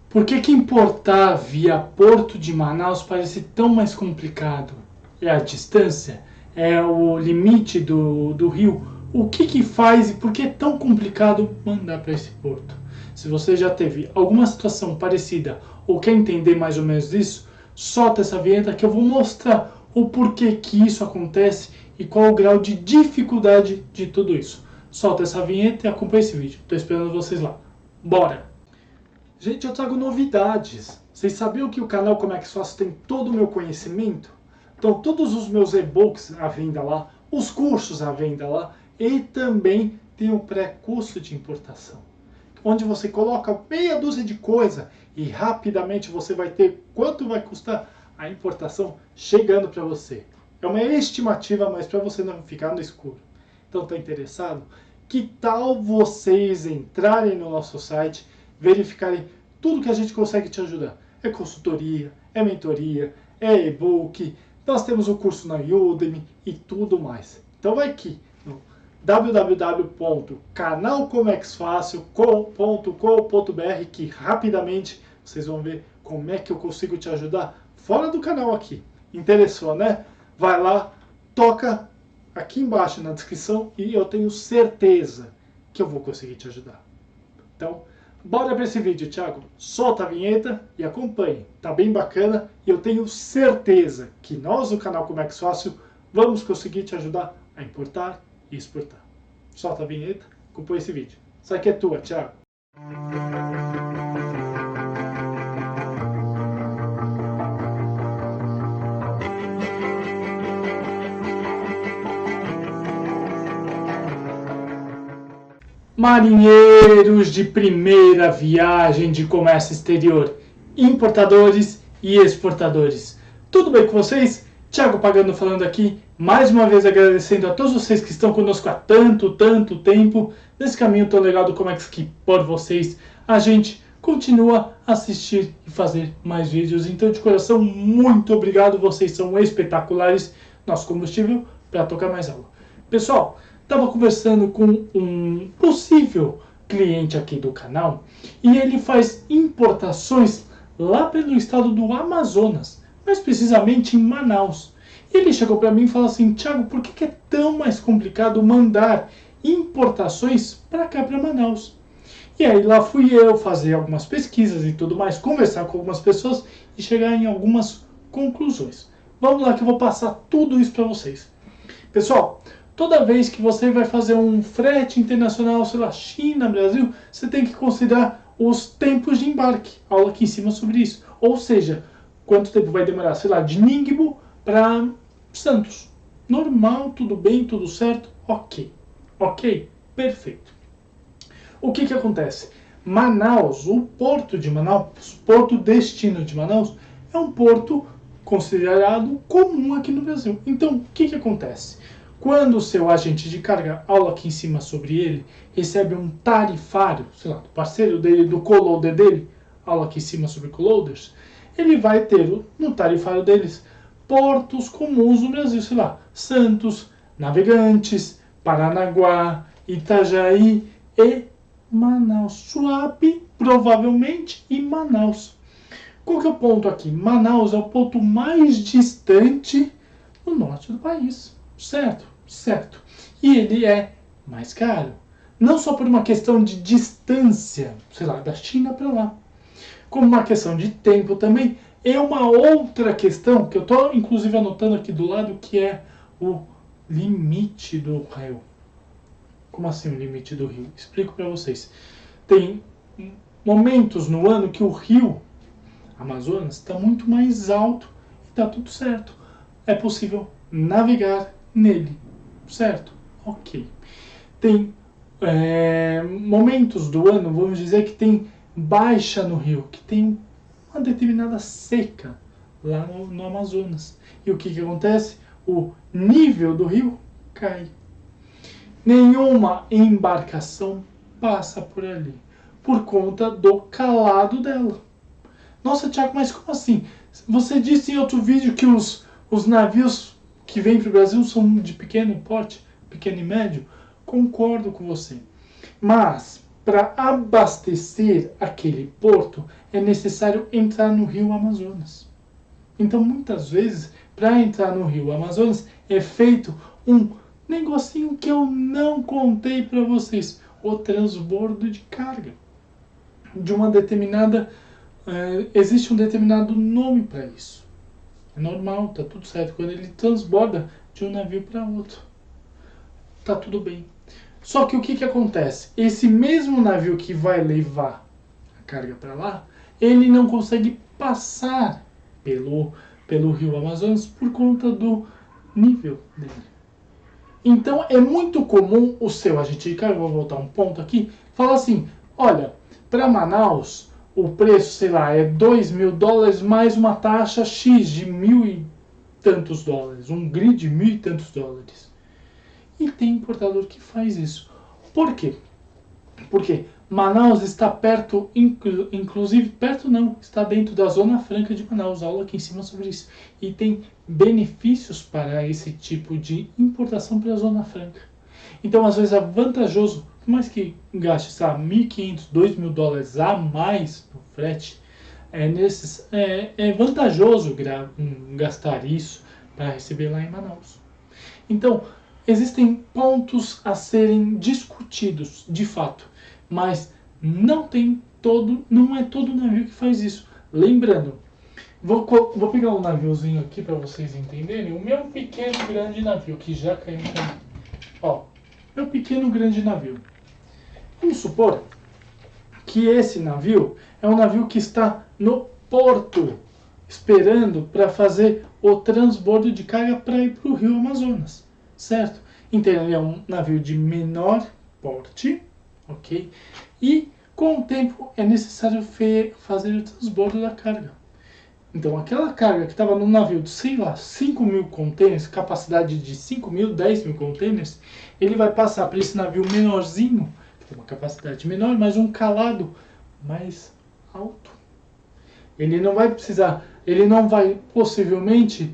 Por que importar via Porto de Manaus parece tão mais complicado? É a distância? É o limite do rio? O que faz e por que é tão complicado mandar para esse porto? Se você já teve alguma situação parecida ou quer entender mais ou menos isso, solta essa vinheta que eu vou mostrar o porquê que isso acontece e qual o grau de dificuldade de tudo isso. Solta essa vinheta e acompanha esse vídeo. Estou esperando vocês lá. Bora! Gente, eu trago novidades. Vocês sabiam que o canal Como é que Faço tem todo o meu conhecimento? Então, todos os meus e-books à venda lá, os cursos à venda lá, e também tem o pré-curso de importação, onde você coloca meia dúzia de coisa e rapidamente você vai ter quanto vai custar a importação chegando para você. É uma estimativa, mas para você não ficar no escuro. Então, está interessado? Que tal vocês entrarem no nosso site, verificarem tudo que a gente consegue te ajudar? É consultoria, é mentoria, é e-book, nós temos o curso na Udemy e tudo mais. Então vai aqui no www.canalcomexfacil.com.br que rapidamente vocês vão ver como é que eu consigo te ajudar fora do canal aqui. Interessou, né? Vai lá, toca aqui embaixo na descrição e eu tenho certeza que eu vou conseguir te ajudar. Então, bora para esse vídeo, Thiago. Solta a vinheta e acompanhe. Tá bem bacana e eu tenho certeza que nós, do canal Como é que Fácil, vamos conseguir te ajudar a importar e exportar. Solta a vinheta, acompanhe esse vídeo. Isso aqui é tua, Thiago. Marinheiros de primeira viagem de comércio exterior, importadores e exportadores. Tudo bem com vocês? Thiago Pagano falando aqui, mais uma vez agradecendo a todos vocês que estão conosco há tanto tempo, nesse caminho tão legal do Comex que por vocês a gente continua a assistir e fazer mais vídeos. Então, de coração, muito obrigado, vocês são espetaculares, nosso combustível para tocar mais aula. Pessoal, estava conversando com um possível cliente aqui do canal e ele faz importações lá pelo estado do Amazonas, mais precisamente em Manaus. E ele chegou para mim e falou assim: Thiago, por que é tão mais complicado mandar importações para cá, para Manaus? E aí lá fui eu fazer algumas pesquisas e tudo mais, conversar com algumas pessoas e chegar em algumas conclusões. Vamos lá que eu vou passar tudo isso para vocês. Pessoal, toda vez que você vai fazer um frete internacional, sei lá, China, Brasil, você tem que considerar os tempos de embarque. Aula aqui em cima sobre isso. Ou seja, quanto tempo vai demorar, sei lá, de Ningbo para Santos. Normal, tudo bem, tudo certo, ok. Ok? Perfeito. O que acontece? Manaus, o porto de Manaus, porto destino de Manaus, é um porto considerado comum aqui no Brasil. Então, o que acontece? Quando o seu agente de carga, aula aqui em cima sobre ele, recebe um tarifário, sei lá, do parceiro dele, do co-loader dele, aula aqui em cima sobre co-loaders, ele vai ter no tarifário deles portos comuns no Brasil, sei lá, Santos, Navegantes, Paranaguá, Itajaí e Manaus. Suape, provavelmente, e Manaus. Qual que é o ponto aqui? Manaus é o ponto mais distante no norte do país. Certo? Certo. E ele é mais caro. Não só por uma questão de distância, sei lá, da China para lá, como uma questão de tempo também. É uma outra questão que eu estou inclusive anotando aqui do lado, que é o limite do rio. Como assim o limite do rio? Explico para vocês. Tem momentos no ano que o rio Amazonas está muito mais alto e está tudo certo. É possível navegar nele, certo? Ok. Tem momentos do ano, vamos dizer, que tem baixa no rio, que tem uma determinada seca lá no Amazonas. E o que acontece? O nível do rio cai. Nenhuma embarcação passa por ali, por conta do calado dela. Nossa, Thiago, mas como assim? Você disse em outro vídeo que os navios que vêm para o Brasil são de pequeno porte, pequeno e médio. Concordo com você. Mas, para abastecer aquele porto, é necessário entrar no rio Amazonas. Então, muitas vezes, para entrar no rio Amazonas, é feito um negocinho que eu não contei para vocês: o transbordo de carga. De uma determinada... existe um determinado nome para isso. É normal, tá tudo certo. Quando ele transborda de um navio para outro, tá tudo bem. Só que o que acontece? Esse mesmo navio que vai levar a carga para lá, ele não consegue passar pelo rio Amazonas por conta do nível dele. Então é muito comum o seu agente de carga, vou voltar um ponto aqui, falar assim: olha, para Manaus o preço, sei lá, é $2.000 mais uma taxa X de 1.000 e tantos dólares, um grid de 1.000 e tantos dólares. E tem importador que faz isso. Por quê? Porque Manaus está perto, inclusive perto não, está dentro da Zona Franca de Manaus, aula aqui em cima sobre isso. E tem benefícios para esse tipo de importação para a Zona Franca. Então, às vezes é vantajoso, por mais que gaste, sabe, 1.500, $2.000 a mais no frete, é vantajoso gastar isso para receber lá em Manaus. Então, existem pontos a serem discutidos, de fato, mas não é todo navio que faz isso. Lembrando, vou pegar um naviozinho aqui para vocês entenderem. O meu pequeno grande navio, que já caiu no caminho. Ó, meu pequeno grande navio. Vamos supor que esse navio é um navio que está no porto, esperando para fazer o transbordo de carga para ir para o rio Amazonas. Certo? Então ele é um navio de menor porte, ok? E com o tempo é necessário fazer o transbordo da carga. Então aquela carga que estava no navio de, sei lá, 5.000 containers, capacidade de 5.000, 10.000 containers, ele vai passar para esse navio menorzinho, que tem uma capacidade menor, mas um calado mais alto. Ele não vai possivelmente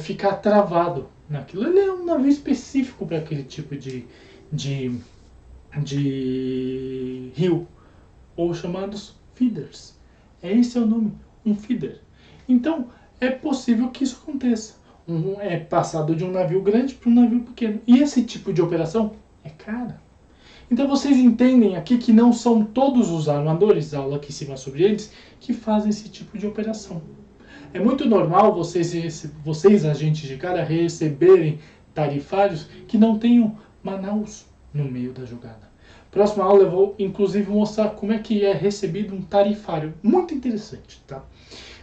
ficar travado naquilo. Ele é um navio específico para aquele tipo de rio, ou chamados feeders. Esse é o nome, um feeder. Então, é possível que isso aconteça. É passado de um navio grande para um navio pequeno. E esse tipo de operação é cara. Então, vocês entendem aqui que não são todos os armadores, aula aqui em cima sobre eles, que fazem esse tipo de operação. É muito normal vocês agentes de carga, receberem tarifários que não tenham Manaus no meio da jogada. Próxima aula eu vou, inclusive, mostrar como é que é recebido um tarifário. Muito interessante, tá?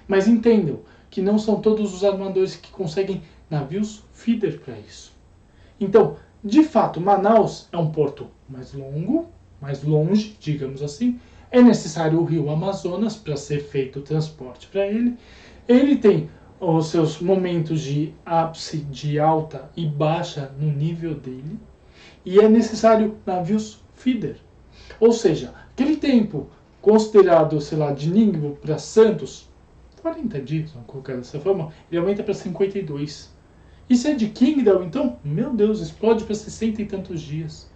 Mas entendam que não são todos os armadores que conseguem navios feeder para isso. Então, de fato, Manaus é um porto mais longe, digamos assim. É necessário o rio Amazonas para ser feito o transporte para ele. Ele tem os seus momentos de ápice, de alta e baixa no nível dele. E é necessário navios feeder. Ou seja, aquele tempo considerado, sei lá, de Ningbo para Santos, 40 dias, vamos colocar dessa forma, ele aumenta para 52. E se é de Qingdao, então, meu Deus, explode para 60 e tantos dias.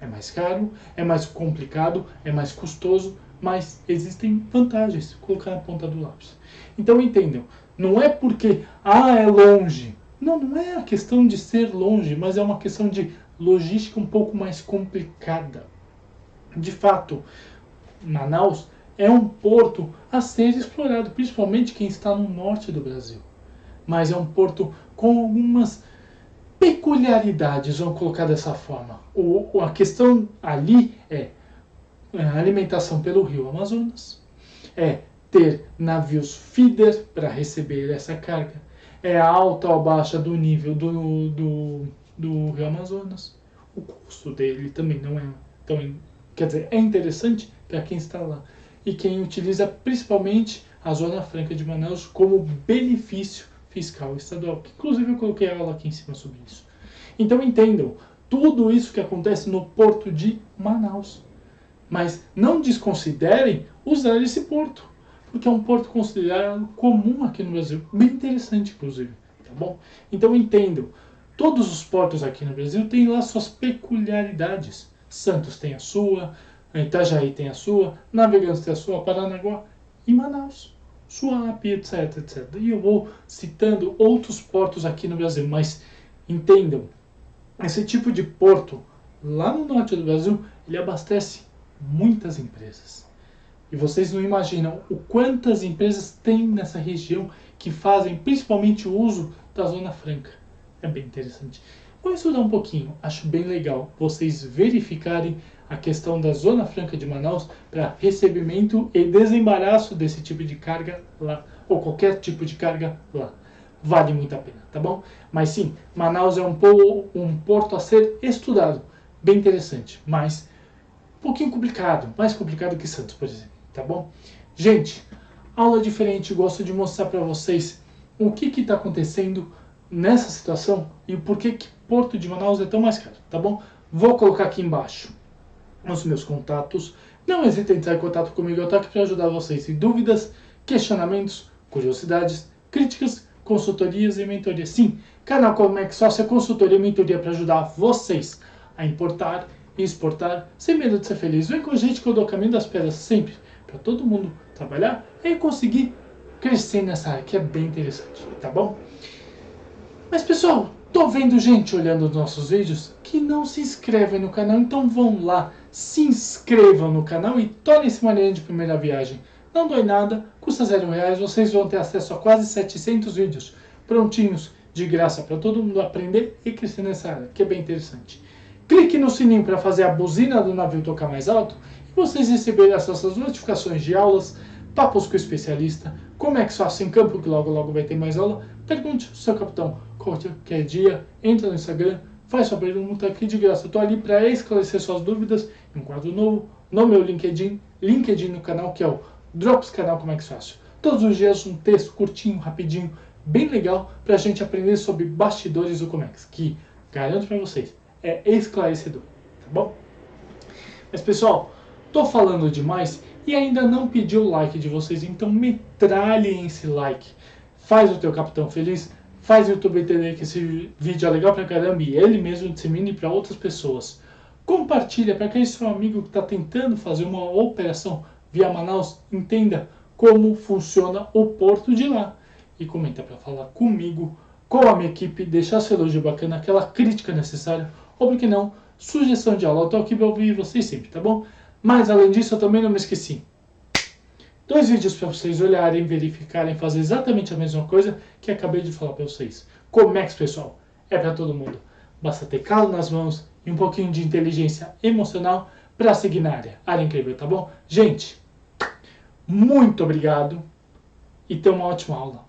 É mais caro, é mais complicado, é mais custoso, mas existem vantagens, colocar na ponta do lápis. Então entendam, não é porque, é longe. Não é a questão de ser longe, mas é uma questão de logística um pouco mais complicada. De fato, Manaus é um porto a ser explorado, principalmente quem está no norte do Brasil. Mas é um porto com algumas peculiaridades, vamos colocar dessa forma. A questão ali é a alimentação pelo rio Amazonas, é ter navios feeder para receber essa carga, é a alta ou baixa do nível do rio Amazonas. O custo dele também não é tão... Quer dizer, é interessante para quem está lá e quem utiliza principalmente a Zona Franca de Manaus como benefício fiscal estadual, que inclusive eu coloquei a aula aqui em cima sobre isso. Então entendam, tudo isso que acontece no porto de Manaus. Mas não desconsiderem usar esse porto, porque é um porto considerado comum aqui no Brasil, bem interessante inclusive, tá bom? Então entendam, todos os portos aqui no Brasil têm lá suas peculiaridades. Santos tem a sua, Itajaí tem a sua, Navegantes tem a sua, Paranaguá e Manaus, Suape, etc, etc. E eu vou citando outros portos aqui no Brasil, mas entendam, esse tipo de porto, lá no norte do Brasil, ele abastece muitas empresas. E vocês não imaginam o quantas empresas tem nessa região que fazem principalmente o uso da Zona Franca. É bem interessante. Vou estudar um pouquinho, acho bem legal vocês verificarem a questão da Zona Franca de Manaus para recebimento e desembaraço desse tipo de carga lá, ou qualquer tipo de carga lá. Vale muito a pena, tá bom? Mas sim, Manaus é um porto a ser estudado, bem interessante, mas um pouquinho complicado, mais complicado que Santos, por exemplo, tá bom? Gente, aula diferente, gosto de mostrar para vocês o que está acontecendo nessa situação e por que Porto de Manaus é tão mais caro, tá bom? Vou colocar aqui embaixo os meus contatos. Não hesitem em entrar em contato comigo, eu estou aqui para ajudar vocês em dúvidas, questionamentos, curiosidades, críticas, consultorias e mentoria. Sim, canal Comex Sócio é consultoria e mentoria para ajudar vocês a importar e exportar sem medo de ser feliz. Vem com a gente que eu dou o caminho das pedras sempre, para todo mundo trabalhar e conseguir crescer nessa área, que é bem interessante, tá bom? Mas pessoal, tô vendo gente olhando os nossos vídeos que não se inscrevem no canal, então vão lá, se inscrevam no canal e tornem-se marinheiro de primeira viagem. Não dói nada, custa R$0, vocês vão ter acesso a quase 700 vídeos prontinhos, de graça, para todo mundo aprender e crescer nessa área, que é bem interessante. Clique no sininho para fazer a buzina do navio tocar mais alto e vocês receberem essas notificações de aulas, papos com o especialista, como é que faço em campo, que logo logo vai ter mais aula. Pergunte ao seu capitão qualquer dia, entra no Instagram, faz sua pergunta aqui de graça. Eu estou ali para esclarecer suas dúvidas em um quadro novo, no meu LinkedIn no canal, que é o Drops Canal Como é que Fácil. Todos os dias um texto curtinho, rapidinho, bem legal para a gente aprender sobre bastidores do Comex, que garanto para vocês, é esclarecedor, tá bom? Mas pessoal, tô falando demais e ainda não pedi o like de vocês, então metralhem esse like. Faz o teu capitão feliz, faz o YouTube entender que esse vídeo é legal pra caramba e ele mesmo dissemine para outras pessoas. Compartilha para aquele seu amigo que está tentando fazer uma operação via Manaus, entenda como funciona o porto de lá. E comenta para falar comigo, com a minha equipe, deixar seu elogio bacana, aquela crítica necessária, ou por que não, sugestão de aula. Eu tô aqui para ouvir vocês sempre, tá bom? Mas além disso, eu também não me esqueci. 2 vídeos para vocês olharem, verificarem, fazer exatamente a mesma coisa que acabei de falar para vocês. Comex, pessoal, é para todo mundo. Basta ter calo nas mãos e um pouquinho de inteligência emocional para seguir na área. Área incrível, tá bom? Gente, muito obrigado e tenha uma ótima aula.